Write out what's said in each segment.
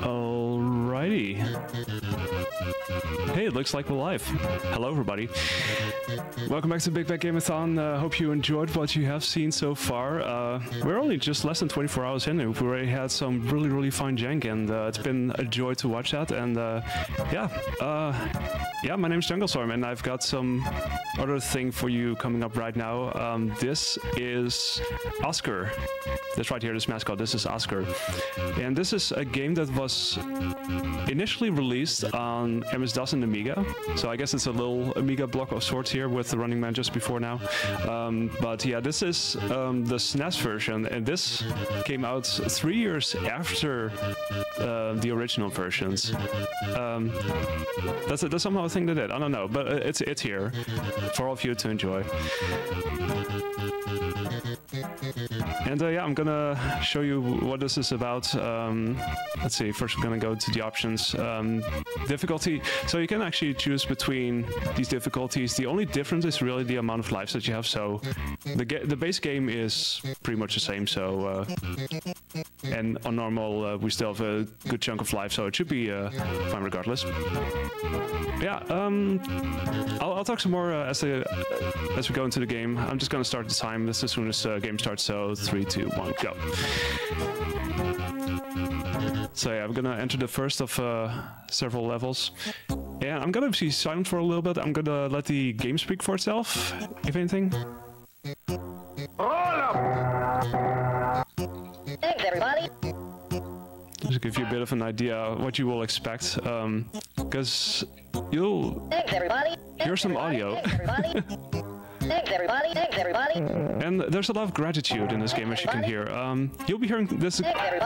Alrighty. Hey, it looks like we're live. Hello, everybody. Welcome back to Bad Game-a-thon. Hope you enjoyed what you have seen so far. We're only just less than 24 hours in, and we've already had some really fun jank, and it's been a joy to watch that. And yeah, my name's Janglestorm, and I've got some other thing for you coming up right now. This is Oscar. This right here, this mascot, this is Oscar. And this is a game that was initially released on MS-DOS and Amiga. So I guess it's a little Amiga block of sorts here with the Running Man just before now. But yeah, this is the SNES version, and this came out 3 years after the original versions. That's somehow a thing they did. I don't know, but it's here for all of you to enjoy. And yeah, I'm gonna show you what this is about. Let's see, first we're gonna go to the options. Difficulty, so you can actually choose between these difficulties. The only difference is really the amount of lives that you have. So the base game is pretty much the same, so and on normal we still have a good chunk of life, so it should be fine regardless. Yeah, I'll talk some more as we go into the game. I'm just gonna start the time as soon as the game starts, so 3, 2, 1, go. So yeah, I'm gonna enter the first of several levels. Yeah, I'm gonna be silent for a little bit. I'm gonna let the game speak for itself, if anything. Thanks, everybody. Just to give you a bit of an idea what you will expect, because you'll hear some audio. Thanks, everybody. Thanks, everybody. And there's a lot of gratitude in this game, as you can hear. You'll be hearing this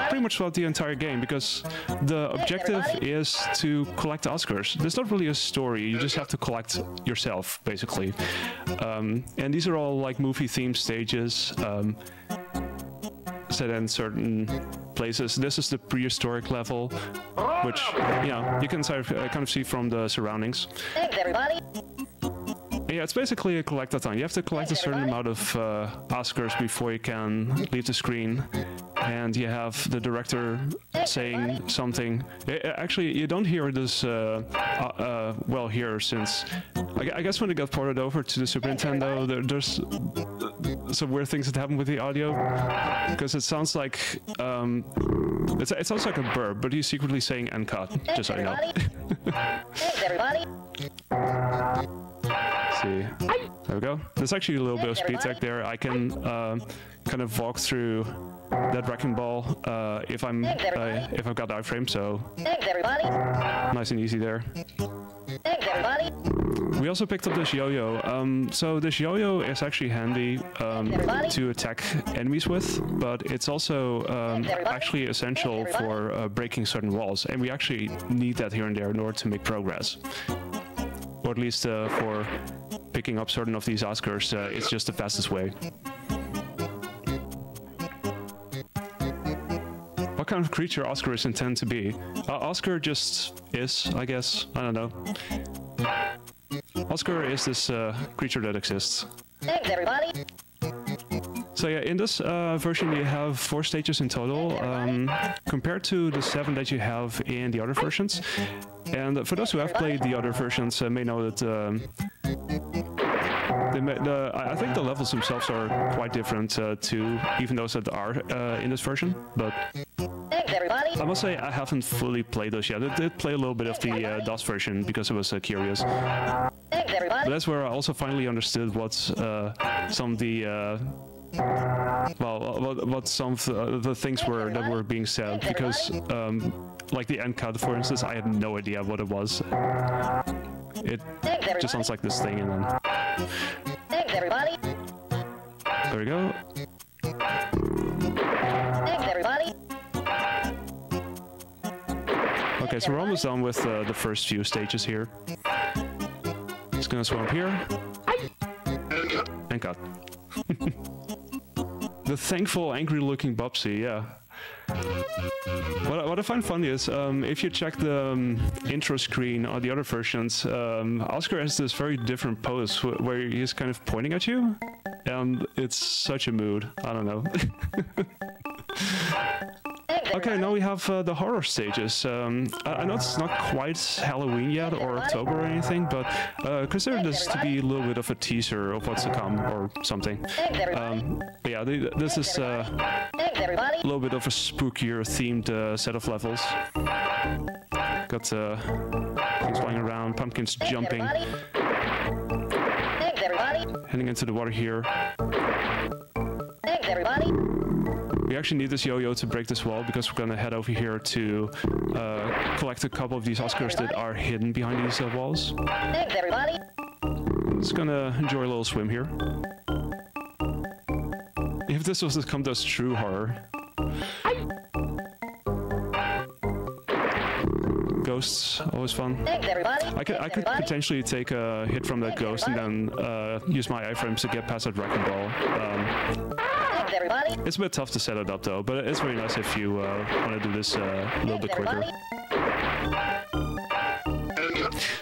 pretty much throughout the entire game, because the objective is to collect Oscars. There's not really a story, you just have to collect yourself, basically. And these are all like movie-themed stages, set in certain places. This is the prehistoric level, which, you know, you can kind of see from the surroundings. Thanks, everybody. Yeah, it's basically a collect-a-thon. You have to collect a certain amount of Oscars before you can leave the screen. And you have the director saying something. Actually, you don't hear this well here, since I guess when it got ported over to the Super Nintendo, there's some weird things that happen with the audio, because it sounds like it sounds like a burp, but he's secretly saying "and cut," just so you know. Thanks, everybody. See, there we go. There's actually a little bit of speed tech there. I can kind of walk through that wrecking ball if I've got the iframe, so Thanks, everybody. nice and easy there. Thanks, everybody. We also picked up this yo-yo. So this yo-yo is actually handy to attack enemies with, but it's also actually essential for breaking certain walls, and we actually need that here and there in order to make progress. Or at least for picking up certain of these Oscars, it's just the fastest way. What kind of creature Oscar is intended to be? Oscar just is, I guess. I don't know. Oscar is this creature that exists. Thanks, everybody. So yeah, in this version you have 4 stages in total, compared to the 7 that you have in the other versions. And for those who have played the other versions may know that I think the levels themselves are quite different to even those that are in this version. But Thanks, everybody. I must say I haven't fully played those yet. I did play a little bit of the DOS version because I was curious. Thanks, everybody. But that's where I also finally understood what some of the what some of the things were that were being said, because like the end cut, for instance, I had no idea what it was. It just sounds like this thing, and then Thanks, everybody. there we go. Thanks, everybody. Okay, so we're almost done with the first few stages here. Just gonna swim up here and cut. The thankful, angry-looking Bubsy, yeah. What I find funny is, if you check the intro screen on the other versions, Oscar has this very different pose where he's kind of pointing at you, and it's such a mood. I don't know. Okay, now we have the horror stages. I know it's not quite Halloween yet or October or anything, but consider this to be a little bit of a teaser of what's to come or something. But yeah, this is a little bit of a spookier themed set of levels. Got things flying around, pumpkins jumping, heading into the water here. We actually need this yo-yo to break this wall because we're gonna head over here to collect a couple of these Oscars that are hidden behind these walls. Thanks, everybody. Just gonna enjoy a little swim here. If this was to come to us true horror. Ghosts, always fun. Thanks, everybody. I could potentially take a hit from that ghost and then use my iframes to get past that wrecking ball. Thanks, everybody. It's a bit tough to set it up though, but it's very nice if you want to do this a little bit quicker.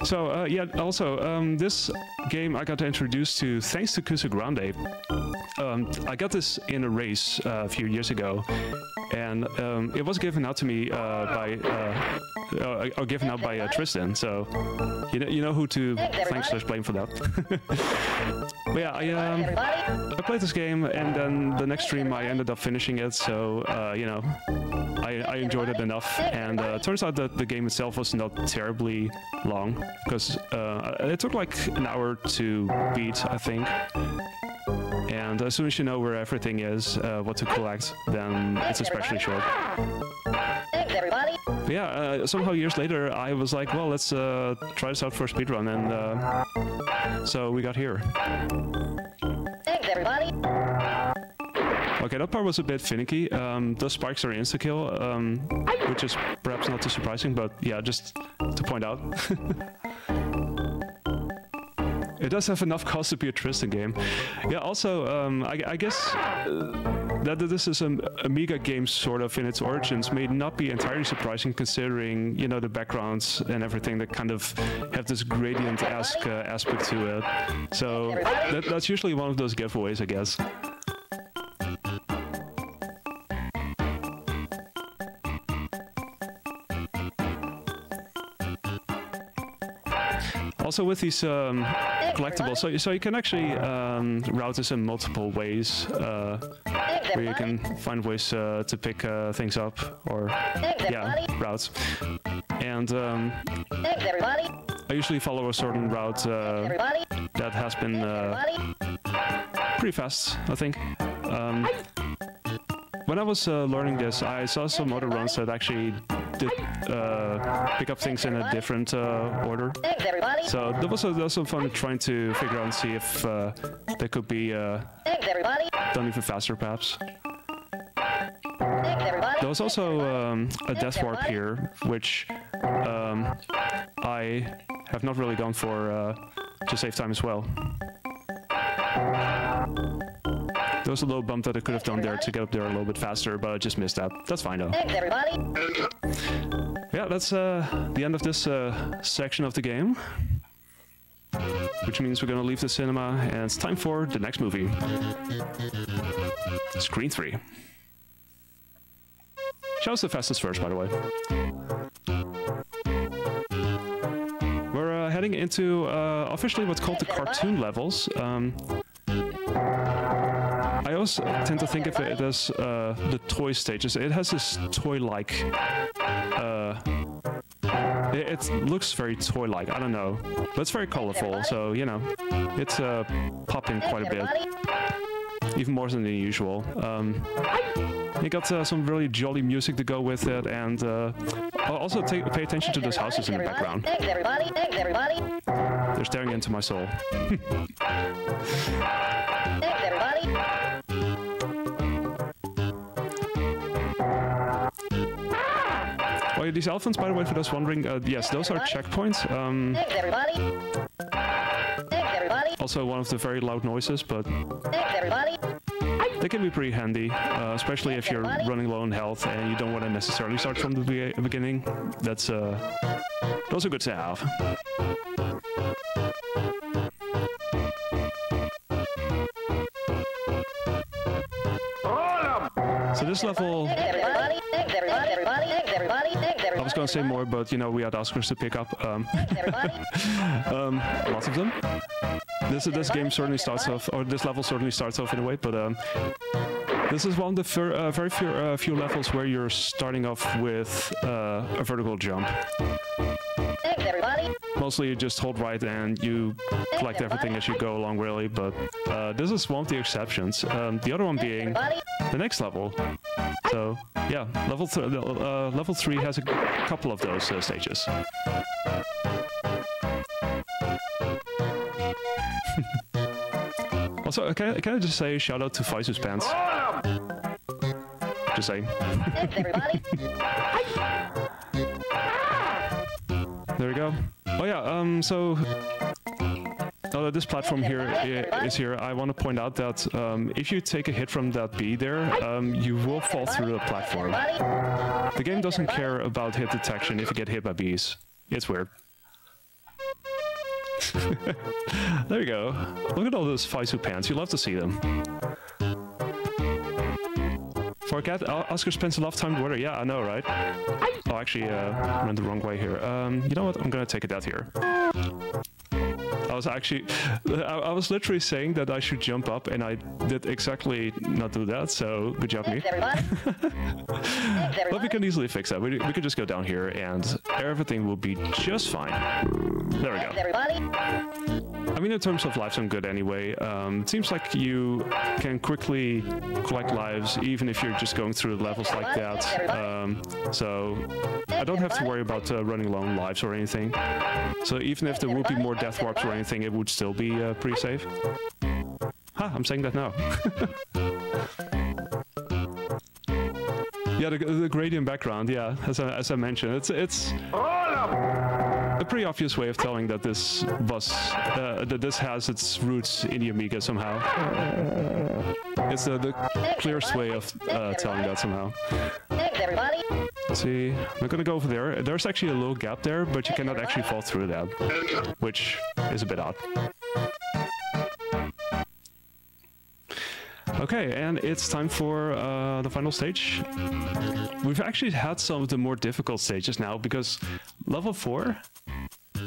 So yeah, also this game I got introduced to thanks to Kusa Grande. I got this in a race a few years ago, and it was given out to me given out by Tristan. So you know who to thank/blame for that. But yeah, I played this game, and then the next stream I ended up finishing it. So you know, I enjoyed it enough, and turns out that the game itself was not terribly long because it took like an hour to beat, I think. And as soon as you know where everything is, what to collect, then it's especially short. Thanks, everybody. But yeah, somehow years later, I was like, well, let's try this out for a speedrun, and so we got here. Thanks, everybody. Okay, that part was a bit finicky. Those spikes are insta-kill, which is perhaps not too surprising, but yeah, just to point out. It does have enough cost to be a Tristan game. Yeah, also, I guess that this is an Amiga game sort of in its origins may not be entirely surprising considering, you know, the backgrounds and everything that kind of have this gradient-esque aspect to it. So that's usually one of those giveaways, I guess. Also with these collectibles, so you can actually route this in multiple ways, where you can find ways to pick things up or routes. And Thanks, everybody. I usually follow a certain route that has been pretty fast, I think. When I was learning this, I saw some other runs that actually did pick up things in a different order. Thanks, everybody. So there was some fun trying to figure out and see if they could be Thanks, everybody. done even faster, perhaps. Thanks, everybody. There was also a death warp here, which I have not really gone for to save time as well. There was a little bump that I could have done there to get up there a little bit faster, but I just missed that. That's fine though. Thanks, everybody. Yeah, that's the end of this section of the game. Which means we're gonna leave the cinema and it's time for the next movie. Screen 3. Show us the fastest first, by the way. We're heading into officially what's called the cartoon levels. I always tend to think of it as the toy stages. It has this toy-like... it looks very toy-like, I don't know. But it's very colorful, so, you know, it's popping quite a bit. Even more than usual. You got some really jolly music to go with it, and also pay attention to those houses in the background. Thanks, everybody. Thanks, everybody. They're staring into my soul. Thanks, everybody. Oh, yeah, these elephants, by the way, for those wondering, yes, those are checkpoints. Thanks, everybody. Thanks, everybody. Also one of the very loud noises, but Thanks, everybody. they can be pretty handy, especially if you're running low on health and you don't want to necessarily start from the beginning. That's those are good to have. So this level everybody, everybody, thanks everybody, thanks everybody. I was going to say more, but you know, we had Oscars to pick up. Lots of them. This game certainly starts off, or this level certainly starts off in a way, but this is one of the very few levels where you're starting off with a vertical jump. Thanks everybody. Mostly you just hold right and you collect everything as you go along, really, but this is one of the exceptions. The other one being the next level. So yeah, level 3 has a couple of those stages. Also, can I just say shout out to Faisu's pants? Just saying. Thanks everybody. There we go. Oh yeah, so this platform here is here. I want to point out that if you take a hit from that bee there, you will fall through the platform. The game doesn't care about hit detection if you get hit by bees. It's weird. There you go. Look at all those Faisu pants. You love to see them. For a cat, Oscar spends a lot of time in the water. Yeah, I know, right? Oh, actually, I went the wrong way here. You know what? I'm gonna take it out here. I was literally saying that I should jump up, and I did exactly not do that, so good job, me. But we can easily fix that. We could just go down here, and everything will be just fine. There we go. I mean, in terms of lives, I'm good anyway. It seems like you can quickly collect lives, even if you're just going through levels like that. So I don't have to worry about running low on lives or anything. So even if there would be more death warps or anything, it would still be pretty safe. Ha, I'm saying that now. Yeah, the gradient background, yeah, as I mentioned, it's a pretty obvious way of telling that this has its roots in the Amiga somehow. It's the clearest way of telling that somehow. Thanks everybody. Let's see, I'm gonna go over there. There's actually a little gap there, but you cannot actually fall through that, which is a bit odd. Okay, and it's time for the final stage. We've actually had some of the more difficult stages now, because level 4,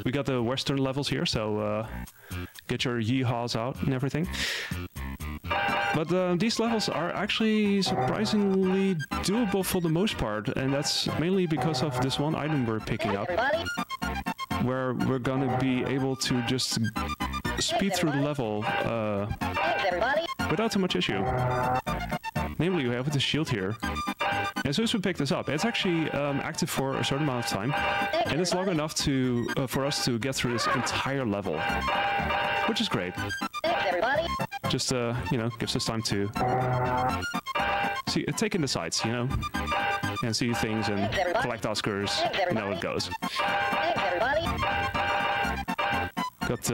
we got the Western levels here, so get your yeehaws out and everything. But these levels are actually surprisingly doable for the most part, and that's mainly because of this one item we're picking up, where we're gonna be able to just speed through the level without too much issue. Namely, we have the shield here. As soon as we pick this up, it's actually active for a certain amount of time, and it's long enough to for us to get through this entire level, which is great. Just you know, gives us time to see, take in the sights, you know, and see things and collect Oscars. You know how it goes. Got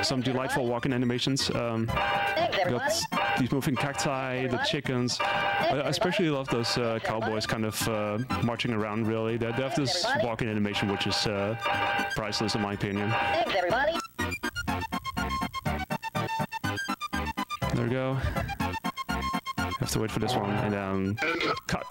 some delightful walking animations. Got these moving cacti, the chickens. I especially love those cowboys kind of marching around, really. They have this walking animation which is priceless in my opinion. There we go. Have to wait for this one and then cut.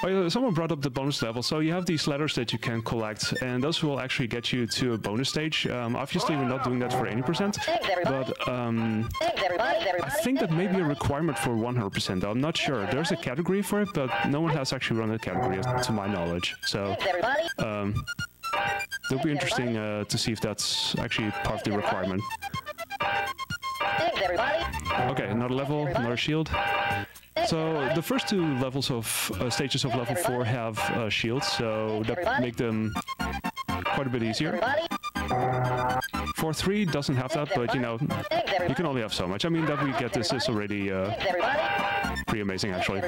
Oh, yeah, someone brought up the bonus level. So you have these letters that you can collect, and those will actually get you to a bonus stage. Obviously, we're not doing that for 80%, but I think that may be a requirement for 100%. I'm not sure. There's a category for it, but no one has actually run a category to my knowledge. So it'll be interesting to see if that's actually part of the requirement. Okay, another level, another shield. So the first two levels of stages of level 4 have shields, so that make them quite a bit easier. 4-3 doesn't have that, but you know, you can only have so much. I mean, that we get this is already pretty amazing, actually.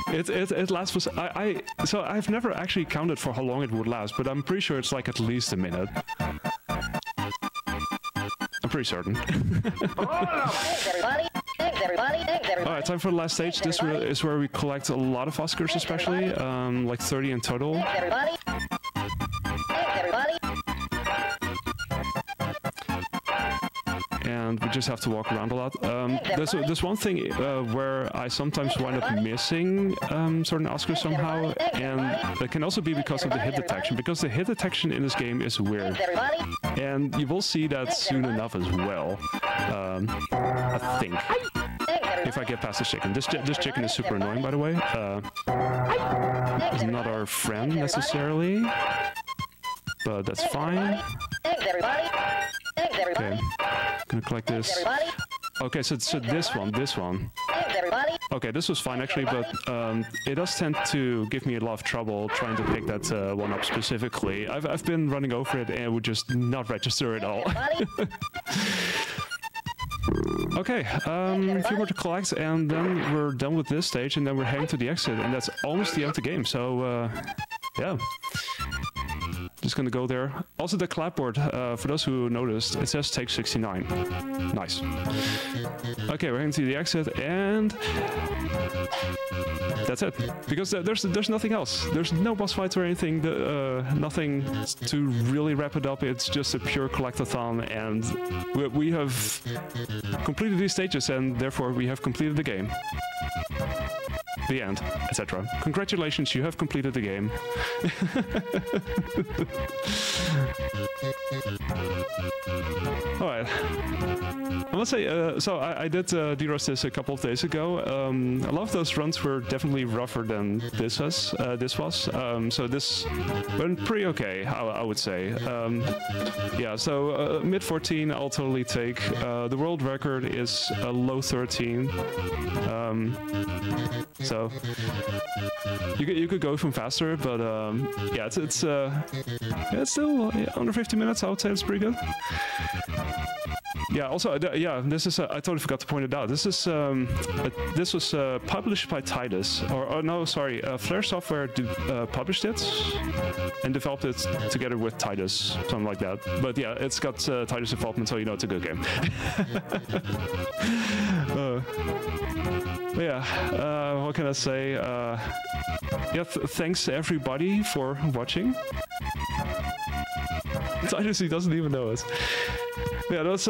It lasts for so I've never actually counted for how long it would last, but I'm pretty sure it's like at least a minute. I'm pretty certain. Alright, time for the last stage. This is where we collect a lot of Oscars, especially, like 30 in total. and we just have to walk around a lot. There's one thing where I sometimes wind up missing certain Oscars somehow, and that can also be because of the hit detection, because the hit detection in this game is weird. And you will see that soon enough as well, I think. If I get past this chicken. This chicken is super annoying, by the way. He's not our friend, necessarily. But that's fine. Okay, gonna collect this. Okay, so this one. Okay, this was fine actually, but it does tend to give me a lot of trouble trying to pick that one up specifically. I've been running over it and it would just not register at all. Okay, a few more to collect, and then we're done with this stage, and then we're heading to the exit, and that's almost the end of the game. So, yeah. Just gonna go there. Also, the clapboard, for those who noticed, it says take 69. Nice. Okay, we're heading to the exit, and that's it. Because there's nothing else. There's no boss fights or anything. Nothing to really wrap it up. It's just a pure collect-a-thon, and we have completed these stages, and therefore we have completed the game. The end, etc. Congratulations, you have completed the game. Alright. I must say, so I did D-Rust this a couple of days ago. A lot of those runs were definitely rougher than this was. So this went pretty okay, I would say. Yeah, so mid 14 I'll totally take. The world record is a low 13. So you could go from faster, but yeah, it's still under 50 minutes. I would say it's pretty good. Yeah. Also, yeah. This is I totally forgot to point it out. This was published by Titus, or no, sorry, Flare Software published it and developed it together with Titus, something like that. But yeah, it's got Titus involvement, so you know it's a good game. Yeah, what can I say? Yeah, thanks everybody for watching. Titus, he doesn't even know us. Yeah, that was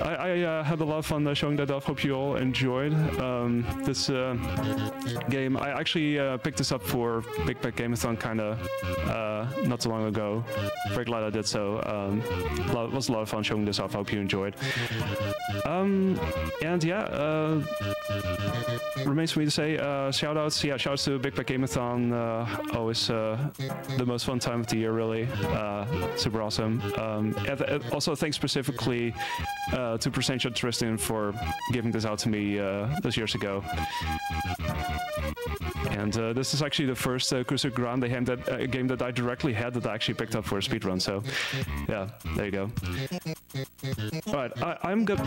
I had a lot of fun showing that off. Hope you all enjoyed this game. I actually picked this up for Bad Game-a-thon kind of not so long ago. Very glad I did so. It was a lot of fun showing this off. Hope you enjoyed. And yeah, remains for me to say shout-outs. Yeah, shout-outs to Bad Game-a-thon. Always the most fun time of the year, really. Super awesome. And also, thanks specifically to Percentage Tristan for giving this out to me those years ago. And this is actually the first Crusader Grande game that I directly had that I actually picked up for a speedrun. So, yeah, there you go. All right, I'm good.